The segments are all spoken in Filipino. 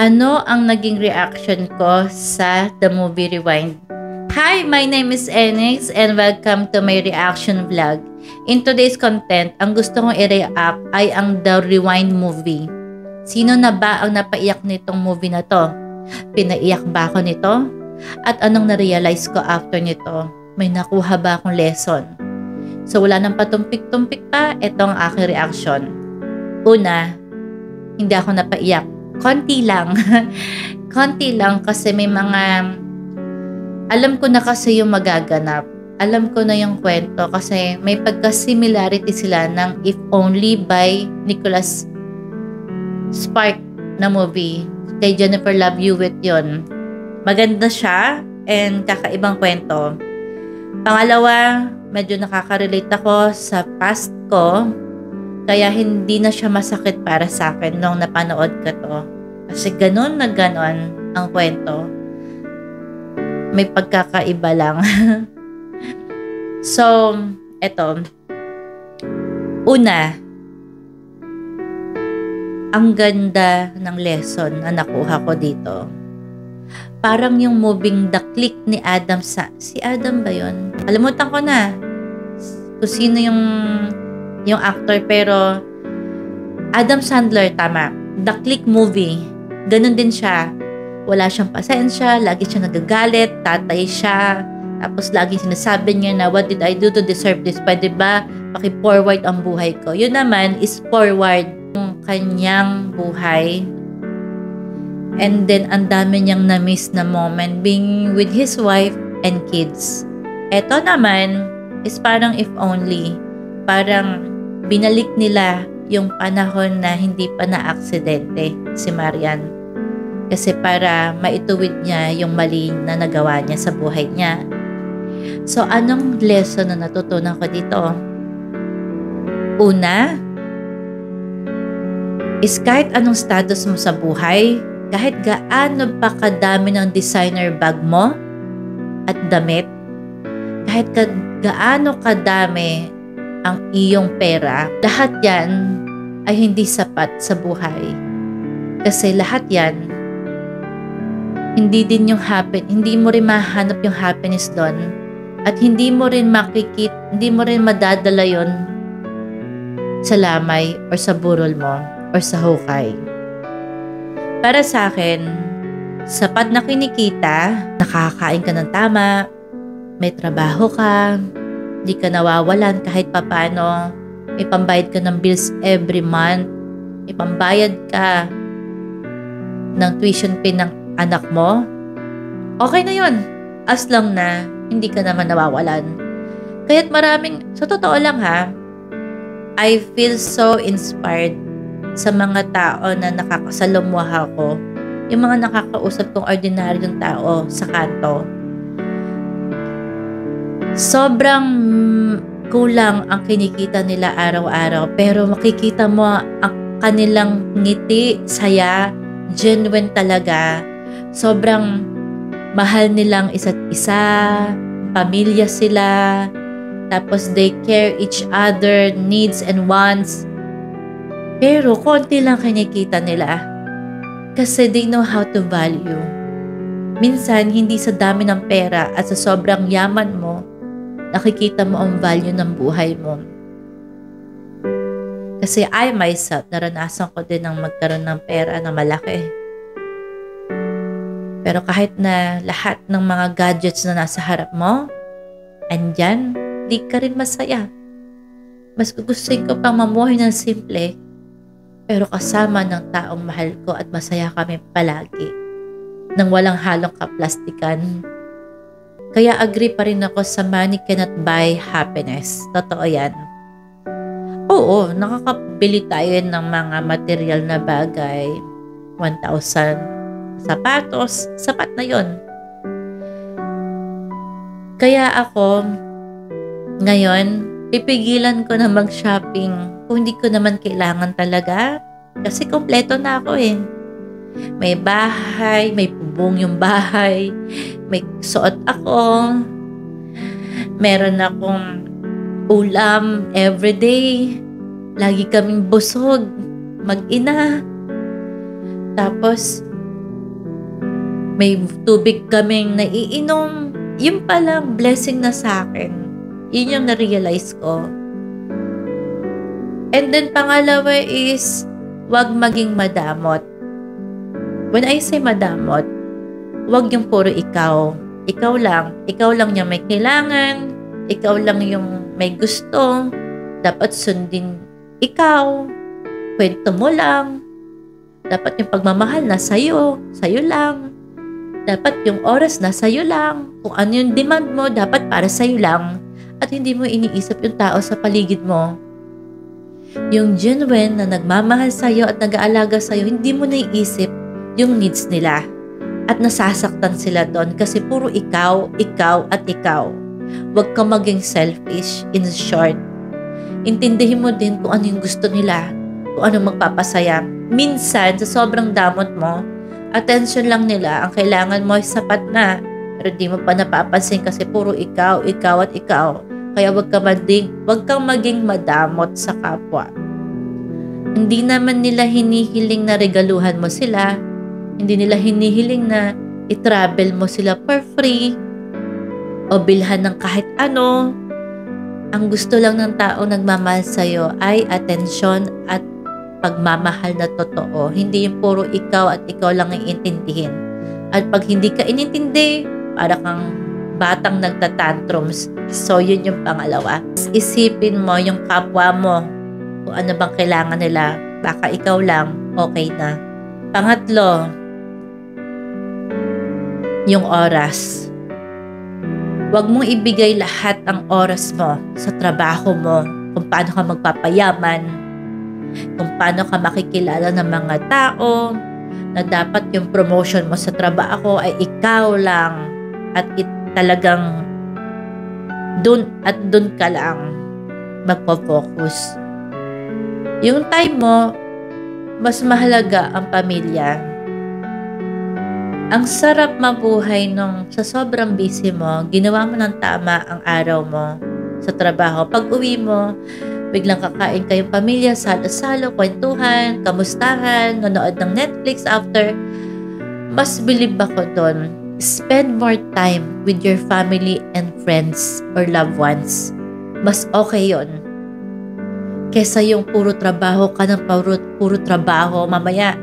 Ano ang naging reaction ko sa The Movie Rewind? Hi, my name is Enix and welcome to my reaction vlog. In today's content, ang gusto kong i-react ay ang The Rewind movie. Sino na ba ang napaiyak nitong movie na to? Pinaiyak ba ako nito? At anong na-realize ko after nito? May nakuha ba akong lesson? So wala nang patumpik-tumpik pa, ito ang aking reaction. Una, hindi ako napaiyak. Konti lang. Konti lang kasi may mga... Alam ko na kasi yung magaganap. Alam ko na yung kwento kasi may pagka-similarity sila ng If Only by Nicholas Spark na movie. Kay Jennifer Love Hewitt yun. Maganda siya and kakaibang kwento. Pangalawa, medyo nakaka-relate ako sa past ko. Kaya hindi na siya masakit para sa akin nung napanood ko to. Kasi ganun na ganun ang kwento. May pagkakaiba lang. So, eto. Una, ang ganda ng lesson na nakuha ko dito. Parang yung moving The Click ni Adam si Adam ba yun? Kalimutan ko na. Kung sino yung actor, pero Adam Sandler, tama. The Click movie. Ganun din siya. Wala siyang pasensya, lagi siya nagagalit, tatay siya. Tapos lagi sinasabi niya na, what did I do to deserve this? Pwede ba paki-forward ang buhay ko? Yun naman is forward yung kanyang buhay. And then, ang dami niyang na-miss na moment being with his wife and kids. Eto naman is parang if only. Parang binalik nila yung panahon na hindi pa na-aksidente si Marian. Kasi para maituwid niya yung mali na nagawa niya sa buhay niya. So, anong lesson na natutunan ko dito? Una, is kahit anong status mo sa buhay, kahit gaano pa kadami ng designer bag mo at damit, kahit gaano kadami ang iyong pera, lahat yan ay hindi sapat sa buhay. Kasi lahat yan, hindi din yung hindi mo rin mahanap yung happiness doon. At hindi mo rin hindi mo rin madadala yon sa lamay or sa burol mo or sa hukay. Para sa akin, sapat na kinikita, nakakain ka ng tama, may trabaho ka, di ka nawawalan kahit papano, may pambayad ka ng bills every month, may pambayad ka ng tuition fee ng anak mo, okay na yun. As long na hindi ka naman nawawalan. Kaya't sa totoo lang ha, I feel so inspired sa mga tao na nakakasalumuha ko, yung mga nakakausap kong ordinaryong tao sa kanto. Sobrang kulang ang kinikita nila araw-araw, pero makikita mo ang kanilang ngiti, saya, genuine talaga. Sobrang mahal nilang isa't isa, pamilya sila, tapos they care each other, needs and wants. Pero konti lang kinikita nila kasi they know how to value. Minsan, hindi sa dami ng pera at sa sobrang yaman mo, nakikita mo ang value ng buhay mo. Kasi I myself, naranasan ko din ang magkaroon ng pera na malaki. Pero kahit na lahat ng mga gadgets na nasa harap mo, andyan, di ka rin masaya. Mas gugustuhin ko pang mamuhay ng simple, pero kasama ng taong mahal ko at masaya kami palagi, nang walang halong kaplastikan. Kaya agree pa rin ako sa money cannot buy happiness. Totoo yan. Oo, nakakabili tayo ng mga material na bagay. 1,000 sapatos, sapat na yon. Kaya ako, ngayon, pipigilan ko na mag-shopping kung hindi ko naman kailangan talaga. Kasi kompleto na ako eh. May bahay, may bubong yung bahay, may suot ako, meron akong ulam everyday, lagi kaming busog, mag-ina. Tapos, May tubig kaming naiinom. Yun palang blessing na sa akin. Yun yung na-realize ko. And then pangalawa is, wag maging madamot. When I say madamot, wag yung puro ikaw. Ikaw lang yung may kailangan. Ikaw lang yung may gusto. Dapat sundin ikaw. Kwento mo lang. Dapat yung pagmamahal na sa'yo lang. Dapat yung oras na sa'yo lang. Kung ano yung demand mo, dapat para sa'yo lang. At hindi mo iniisip yung tao sa paligid mo. Yung genuine na nagmamahal sa'yo at nag-aalaga sa'yo, hindi mo naiisip yung needs nila. At nasasaktan sila doon kasi puro ikaw, at ikaw. Huwag kang maging selfish, in short. Intindihin mo din kung ano yung gusto nila, kung ano magpapasaya. Minsan, sa sobrang damot mo, attention lang nila, ang kailangan mo ay sapat na. Pero di mo pa napapansin kasi puro ikaw, at ikaw. Kaya huwag kang maging madamot sa kapwa. Hindi naman nila hinihiling na regaluhan mo sila. Hindi nila hinihiling na i-travel mo sila for free o bilhan ng kahit ano. Ang gusto lang ng tao nagmamahal sa'yo ay atensyon at pagmamahal na totoo. Hindi yung puro ikaw at ikaw lang ang iintindihin. At pag hindi ka inintindi, para kang batang nagtatantrums. So, yun yung pangalawa. Isipin mo yung kapwa mo kung ano bang kailangan nila. Baka ikaw lang, okay na. Pangatlo, yung oras. Huwag mong ibigay lahat ang oras mo sa trabaho mo, kung paano ka magpapayaman, kung paano ka makikilala ng mga tao, na dapat yung promotion mo sa trabaho ay ikaw lang at talagang dun ka lang magpo-focus. Yung time mo, mas mahalaga ang pamilya. Ang sarap mabuhay nung sa sobrang busy mo, ginawa mo ng tama ang araw mo sa trabaho. Pag uwi mo, biglang kakain kayong pamilya, salo-salo, kwentuhan, kamustahan, nanood ng Netflix after. Mas believe ako doon. Spend more time with your family and friends or loved ones. Mas okay yon. Kesa yung puro trabaho ka ng puro trabaho, mamaya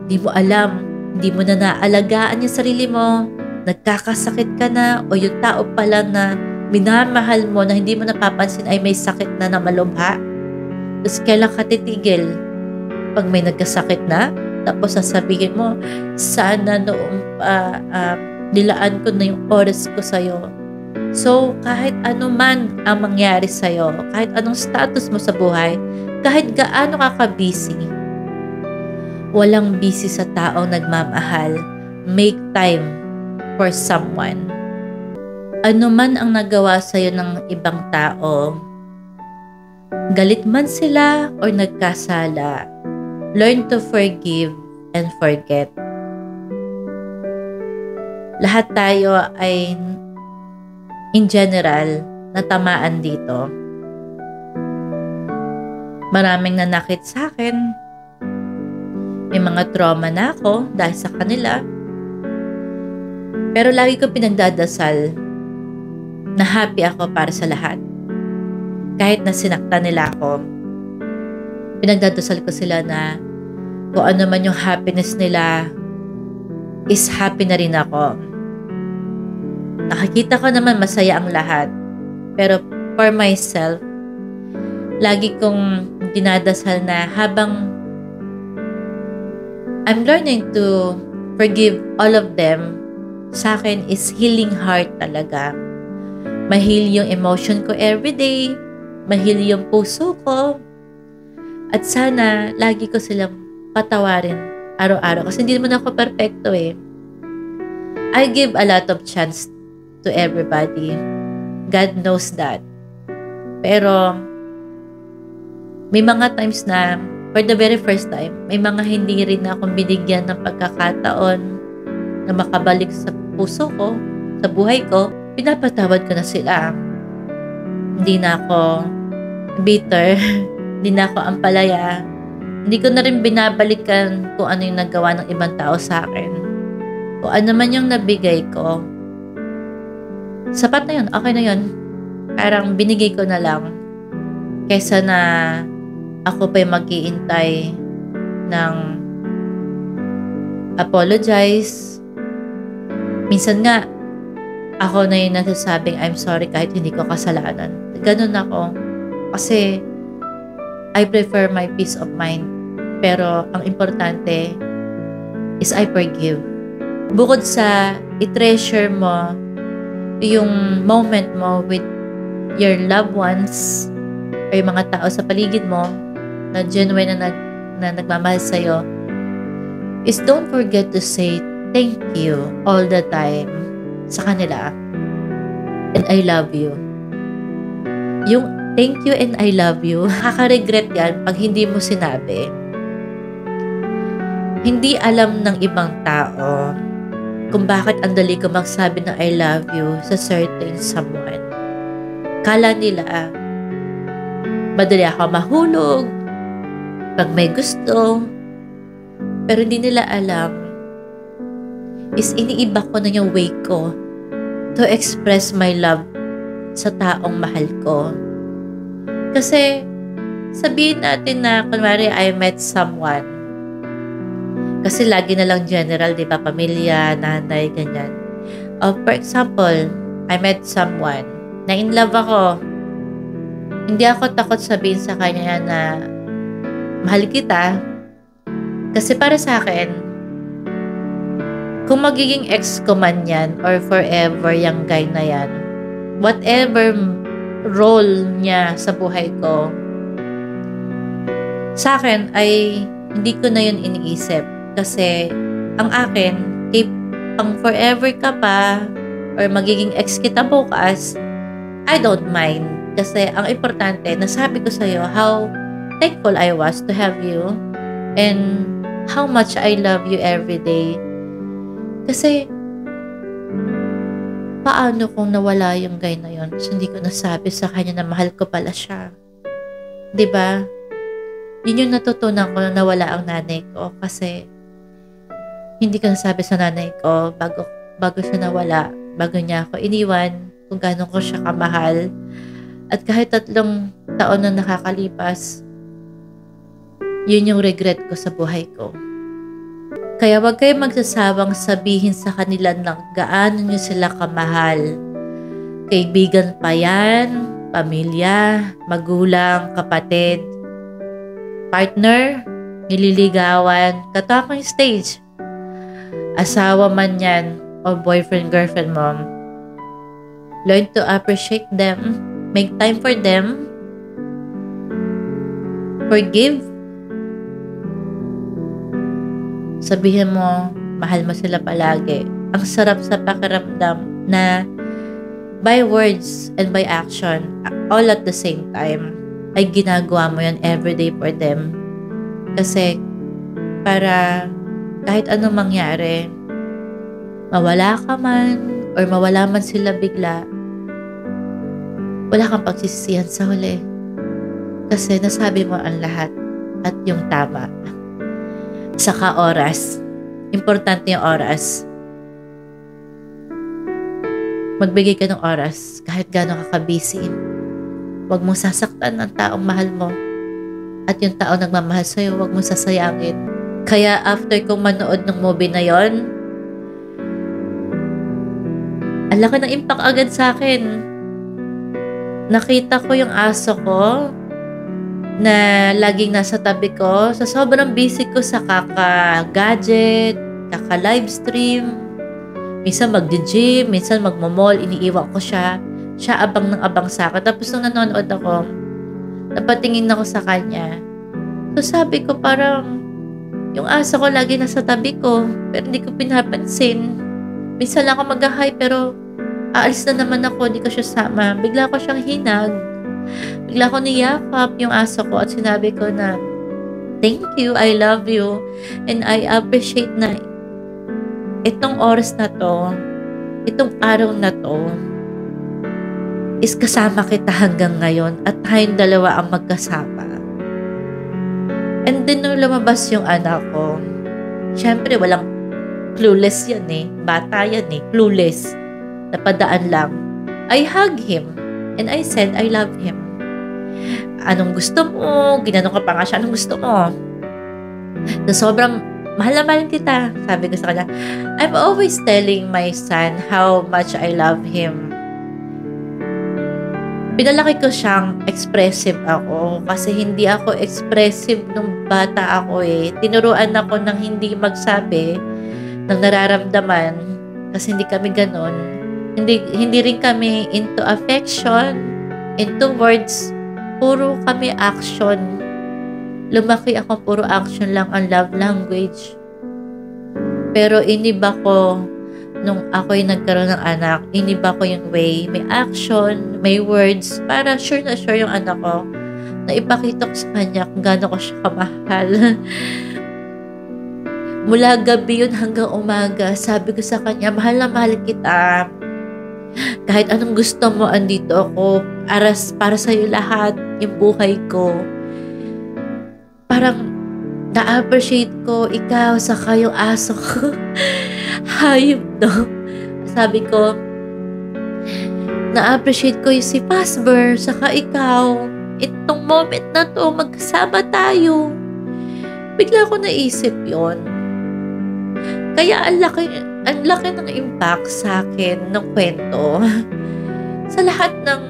di mo alam, hindi mo na naalagaan yung sarili mo, nagkakasakit ka na, o yung tao pala na minamahal mo na hindi mo napapansin ay may sakit na malubha. Tapos kailan ka titigil? Pag may nagkasakit na, tapos sasabihin mo, sana noong nilaan ko na yung oras ko sa'yo. So, kahit ano man ang mangyari sa'yo, kahit anong status mo sa buhay, kahit gaano ka ka-busy, walang busy sa taong nagmamahal. Make time for someone. Ano man ang nagawa sa'yo ng ibang tao, galit man sila o nagkasala, learn to forgive and forget. Lahat tayo ay, in general, natamaan dito. Maraming nanakit sa akin. May mga trauma na ako dahil sa kanila. Pero lagi ko pinagdadasal na happy ako para sa lahat. Kahit na sinaktan nila ako, pinagdadasal ko sila na kung ano man yung happiness nila, is happy na rin ako. Nakikita ko naman masaya ang lahat. Pero for myself, lagi kong dinadasal na habang I'm learning to forgive all of them, sa akin is healing heart talaga. Mahil yung emotion ko everyday, mahil yung puso ko, at sana lagi ko silang patawarin araw-araw. Kasi hindi naman ako perfecto eh. I give a lot of chance to everybody. God knows that. Pero may mga times na for the very first time, may mga hindi rin akong binigyan ng pagkakataon na makabalik sa puso ko, sa buhay ko. Pinapatawad ko na sila. Hindi na ako bitter. Hindi na ako ampalaya. Hindi ko na rin binabalikan kung ano yung nagawa ng ibang tao sa akin. Kung ano man yung nabigay ko, sapat na yun, okay na yun. Parang binigay ko na lang kaysa na ako pa'y mag-iintay ng apologize. Minsan nga, ako na yung nagsasabing I'm sorry kahit hindi ko kasalanan. Ganun ako. Kasi I prefer my peace of mind. Pero ang importante is I forgive. Bukod sa i-treasure mo yung moment mo with your loved ones or yung mga tao sa paligid mo na genuine na nagmamahal sa'yo, is don't forget to say thank you all the time sa kanila. And I love you. Yung thank you and I love you, nakaka-regret yan pag hindi mo sinabi. Hindi alam ng ibang tao kung bakit ang dali ko magsabi ng I love you sa certain someone. Kala nila, madali ako mahulog pag may gusto. Pero hindi nila alam is iniiba ko na yung way ko to express my love sa taong mahal ko. Kasi sabihin natin na kunwari I met someone. Kasi lagi na lang general, di ba? Pamilya, nanay, ganyan. For example, I met someone na in love ako. Hindi ako takot sabihin sa kanya na mahal kita. Kasi para sa akin, kung magiging ex ko man yan or forever yung guy na yan, whatever role niya sa buhay ko, sa akin ay hindi ko na yun iniisip. Kasi ang akin, if pang forever ka pa or magiging ex kita bukas, I don't mind. Kasi ang importante, nasabi ko sa'yo how thankful I was to have you and how much I love you every day. Kasi paano kung nawala yung guy na yun? So, hindi ko nasabi sa kanya na mahal ko pala siya. 'Di ba? Yun yung natutunan ko na nawala ang nanay ko kasi hindi ko nasabi sa nanay ko bago siya nawala, bago niya ako iniwan, kung gaano ko siya kamahal. At kahit 3 taon na nakakalipas, yun yung regret ko sa buhay ko. Kaya wag kayo magsasawang sabihin sa kanila na gaano nyo sila kamahal. Kaibigan pa yan, pamilya, magulang, kapatid, partner, nililigawan, katakang stage, asawa man yan, o boyfriend, girlfriend mo. Learn to appreciate them, make time for them, forgive. Sabihin mo, mahal mo sila palagi. Ang sarap sa pakiramdam na by words and by action, all at the same time, ay ginagawa mo yan everyday for them. Kasi, para kahit anong mangyari, mawala ka man, or mawala man sila bigla, wala kang pagsisisihan sa huli. Kasi nasabi mo ang lahat at yung tama. Saka oras. Importante yung oras. Magbigay ka ng oras kahit gano'n ka ka-busy. Huwag mong sasaktan ang taong mahal mo. At yung taong nagmamahal sa'yo, huwag mong sasayangin. Kaya after kong manood ng movie na yon, ang laki ng impact agad sa akin. Nakita ko yung aso ko na laging nasa tabi ko. Sa sobrang busy ko sa kaka-gadget, kaka-livestream, minsan mag-gym, minsan magmo-mall, iniiwan ko siya. Siya abang ng abang sa akin. Tapos nung nanonood ako, napatingin ako sa kanya. So sabi ko parang, yung aso ko lagi nasa tabi ko, pero hindi ko pinapansin. Minsan lang ako mag-hi, pero aalis na naman ako, hindi ko siya sama. Bigla ko siyang hinag. Bigla ko niyakap yung aso ko at sinabi ko na, thank you, I love you, and I appreciate na itong oras na to, itong araw na to, is kasama kita hanggang ngayon at tayong dalawa ang magkasama. And then nung lumabas yung anak ko, syempre walang Clueless yan eh. Bata yan eh. Clueless. Napadaan lang. I hug him and I said I love him. Anong gusto mo? Ginanong ko pa nga siya, anong gusto mo? Na sobrang mahal na mahal kita. Sabi ko sa kanya, I'm always telling my son how much I love him. Pinalaki ko siyang expressive ako kasi hindi ako expressive nung bata ako eh. Tinuruan ako ng hindi magsabi ng nararamdaman kasi hindi kami ganon. Hindi rin kami into affection, into words. Puro kami action. Lumaki ako puro action lang ang love language. Pero iniba ko nung ako'y nagkaroon ng anak, iniba ko yung way, may action, may words, para sure na sure yung anak ko na ipakita ko sa kanya kung gaano ko siya kamahal. Mula gabi yun hanggang umaga, sabi ko sa kanya, mahal na mahal kita. Kahit anong gusto mo, andito ako. Para sa'yo lahat, yung buhay ko. Parang na-appreciate ko ikaw, saka yung aso ko. Hayop, no? Sabi ko, na-appreciate ko yung si Pasber, saka ikaw. Itong moment na to, magkasama tayo. Bigla ko naisip yon. Kaya ang laki ng impact sa akin ng kwento. Sa lahat ng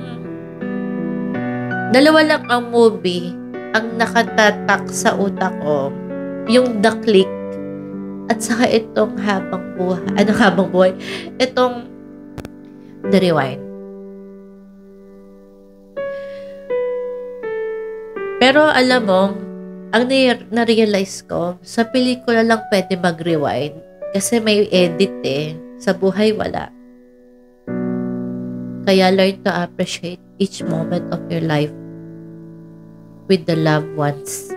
dalawa lang ang movie ang nakatatak sa utak ko. Yung The Click at saka itong habang buhay. Itong The Rewind. Pero alam mo, ang na-realize ko, sa pelikula lang pwede mag-rewind. Kasi may edit eh. Sa buhay, wala. Kaya learn to appreciate each moment of your life with the loved ones.